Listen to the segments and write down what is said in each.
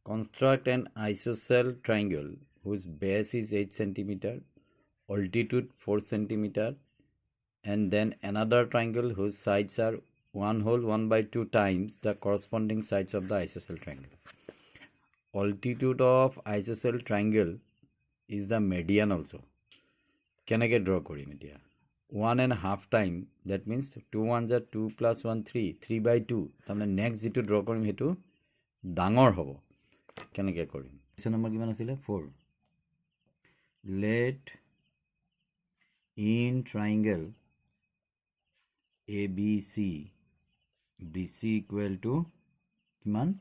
Construct an isosceles triangle whose base is 8 centimeter, altitude 4 centimeter, and then another triangle whose sides are 1 whole 1 by 2 times the corresponding sides of the isosceles triangle. Altitude of isosceles triangle is the median also. Kenake draw korim etia 1.5 time, that means 2 1 are 2 plus 1 3 by 2. Tamane next jitu draw korim hetu dangor hobo. Kenake korim question number kiman asile 4. Let in triangle ABC BC equal to kiman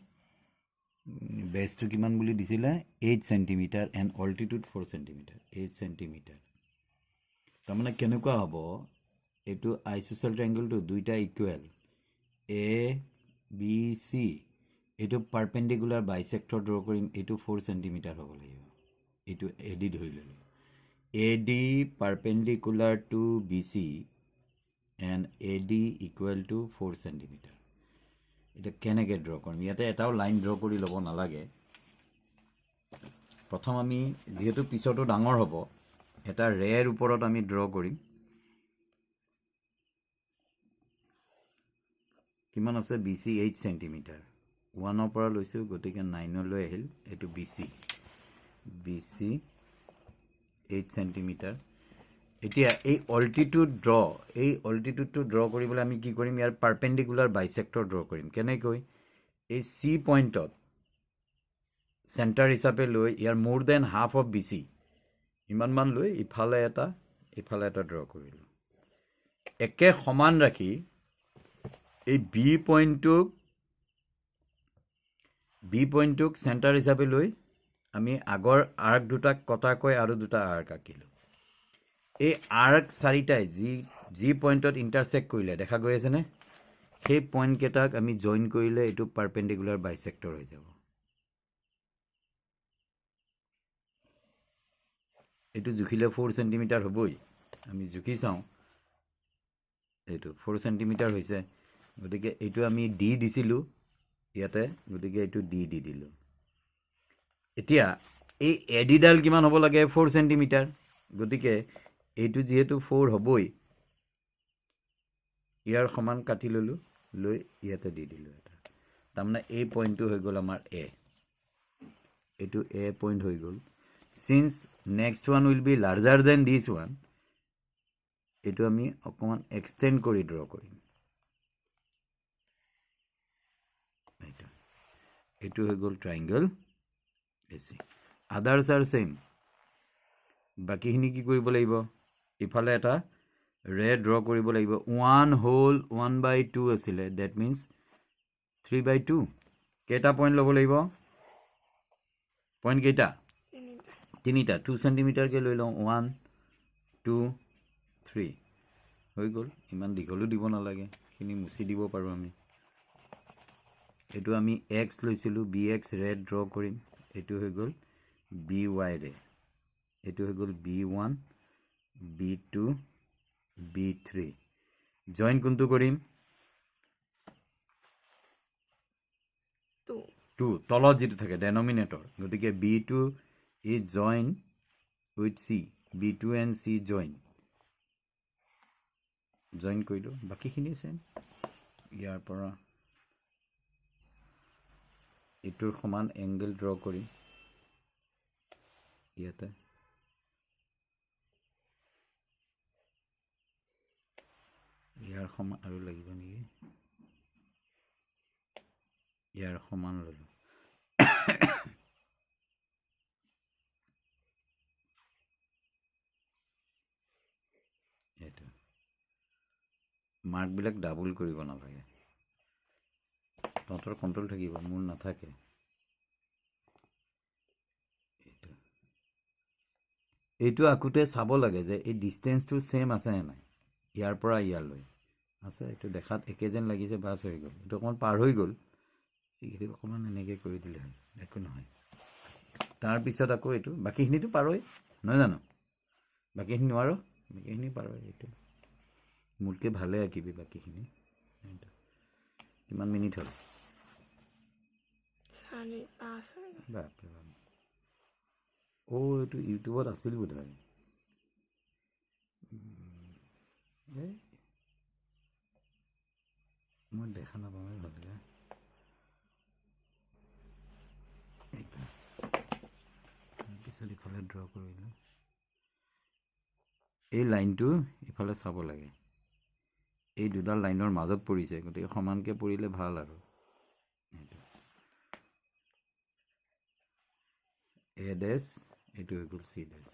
base to kiman boli disile 8 centimeter and altitude 4 centimeter 8 centimeter. Tamane kenukwa hobo etu isosceles triangle to duita equal A B C etu perpendicular bisector draw korim etu 4 centimeter hobo lagibo etu AD dhori lelo AD perpendicular to BC and AD equal to 4 centimeter. Eta kenake draw korim yate etao line draw kori lobo nalage. Prothom ami jehetu pisoto dangor hobo এটা ৰেৰ ওপৰত আমি draw কৰিম কিমান আছে BC 8 centimetre 1 ৰ পৰা লৈছো গতিকে 9 লৈ আহিল এটো BC 8 সেন্টিমিটাৰ এতিয়া এই অল্টিটিউড টো ড্ৰ কৰিবলৈ আমি কি কৰিম ইয়াৰ পাৰপেন্ডিকুলাৰ বাইসেক্টৰ ড্ৰ কৰিম কেনেকৈ এই C পইণ্টত সেন্টাৰ হিচাপে লৈ ইয়াৰ more than half of BC ইমান মান লৈ ইফালে এটা ড্ৰ কৰিলো একে সমান ৰাখি এই B পইণ্টক সেন্টাৰ হিচাপে লৈ আমি আগৰ আৰ্ক দুটা কটাকৈ আৰু দুটা আৰ্ক আঁকিলো এই আৰ্ক চাৰিটাই যি পইণ্টত ইন্টাৰসেক্ট কৰিলে দেখা গৈ আছে নে সেই পইণ্ট কেটাক আমি জয়েন কৰিলে এটো পাৰপেন্ডিকুলাৰ বাইসেক্টৰ হৈ যাব এটো জুখিলে 4 সেন্টিমিটাৰ হবই আমি জুখি চাও এটো 4 সেন্টিমিটাৰ হৈছে গতিকে এটো আমি ডি দিছিলু ইয়াতে গতিকে এটো ডি দি দিলু এতিয়া এই এডি ডাল কিমান হ'ব লাগে 4 সেন্টিমিটাৰ গতিকে এটো যেহেতু 4 হবই ইয়াৰ সমান কাটি ললু লৈ ইয়াতে দি দিলু এটা তাৰমানে এই পইণ্টটো হৈ গল আমাৰ এ এটো এ পইণ্ট হৈ গল since next one will be larger than this one etu ami okoman extend kori draw korim etu hoy gol triangle AC others are same baki hini ki koribo lagibo ifale eta ray draw koribo lagibo 1 whole 1 by 2 asile that means 3 by 2 keta point lobo lagibo point keta তিনিটা 2 centimetre কে লৈ লও 1 2 3 হৈ গল ইমান দিগলো দিব না লাগে কিনি মুছি দিব পাৰো আমি এটো আমি x লৈছিলু bx ৰেড ড্ৰ কৰিম এটো হৈ গল by ৰে এটো হৈ গল b1 b2 b3 জয়েন কোনটো কৰিম 2 তলত যেটো থাকে ডেনোমিনেটৰ গতিকে b2 is join with C B2 and C join কইলো বাকি খিনি সেম ইয়াৰ পৰা এটোৰ সমান এংগল ড্ৰ কৰিম ইয়াতে ইয়াৰ সমান আৰু লাগিব নেকি ইয়াৰ সমান ললো মাৰ্ক বিলাক ডাবল কৰিব নালাগে ততৰ কন্ট্ৰোল থাকিব মোৰ নাথাকে এইটো আকুতে চাব লাগে যে এই ডিসটেন্সটো সেম আছে নাই ইয়াৰ পৰা ইয়ালৈ আছে এটো দেখাত একে যেন লাগিছে বাস হৈ গল এটো কোন পাৰ হৈ গল এইটো অকমান এনেকে কৰি দিলে হয় একো নহয় তাৰ পিছত আকৌ এটো বাকিখিনিটো পাৰই নহয় জানো বাকিখিনি নোৱাৰো বাকিখিনি পাৰই এটো মুলকে ভালে আকিবি বাকিখিনি কিমান মিনিট হল বাপৰে বাপ এইটো ইউটিউবত আছিল বোধহয় মই দেখা নাপাওঁ ভালকৈ তাৰপিছত ইফালে ড্ৰ কৰিলোঁ এই লাইনটো ইফালে চাব লাগে এই দুডাল লাইনৰ মাজত পৰিছে গতিকে সমানকৈ পৰিলে ভাল আৰু A ডেছ এইটো হৈ গ'ল C ডেছ